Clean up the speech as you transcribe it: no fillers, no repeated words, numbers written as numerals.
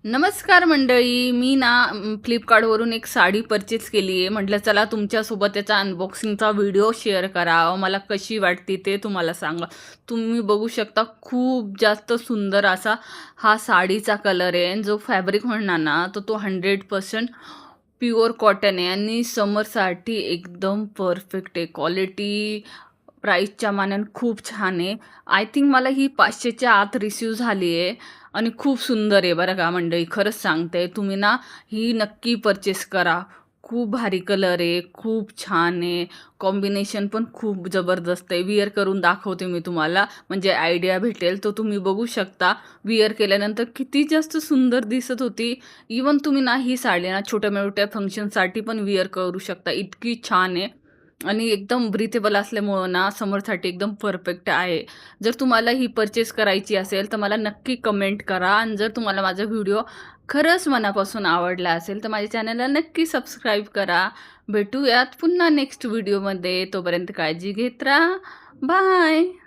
नमस्कार मंडळी. मी ना फ्लिपकार्टवरून एक साडी परचेस केली आहे. म्हटलं चला तुमच्यासोबत त्याचा अनबॉक्सिंगचा व्हिडिओ शेअर करावा. मला कशी वाटते ते तुम्हाला सांगा. तुम्ही बघू शकता खूप जास्त सुंदर असा हा साडीचा कलर आहे आणि जो फॅब्रिक म्हणणार ना तर तो 100% प्युअर कॉटन आहे आणि समरसाठी एकदम परफेक्ट आहे. क्वालिटी प्राईसच्या मानाने खूप छान आहे. आय थिंक मला ही 500च्या आत रिसीव्ह झाली आहे आणि खूप सुंदर आहे बरं का मंडळी. खरंच सांगते तुम्ही ना ही नक्की परचेस करा. खूप भारी कलर आहे, खूप छान आहे. कॉम्बिनेशन पण खूप जबरदस्त आहे. विअर करून दाखवते मी तुम्हाला म्हणजे आयडिया भेटेल. तर तुम्ही बघू शकता विअर केल्यानंतर किती जास्त सुंदर दिसत होती. इवन तुम्ही ना ही साडी ना छोट्या-मोठ्या फंक्शनसाठी पण विअर करू शकता. इतकी छान आहे. आणि एकदम ब्रीथेबल असल्यामुळं ना समरसाठी एकदम परफेक्ट आहे. जर तुम्हाला ही परचेस करायची असेल तर मला नक्की कमेंट करा आणि जर तुम्हाला माझा व्हिडिओ खरंच मनापासून आवडला असेल तर माझ्या चॅनलला नक्की सबस्क्राईब करा. भेटूयात पुन्हा नेक्स्ट व्हिडिओमध्ये. तोपर्यंत काळजी घेत राहा. बाय.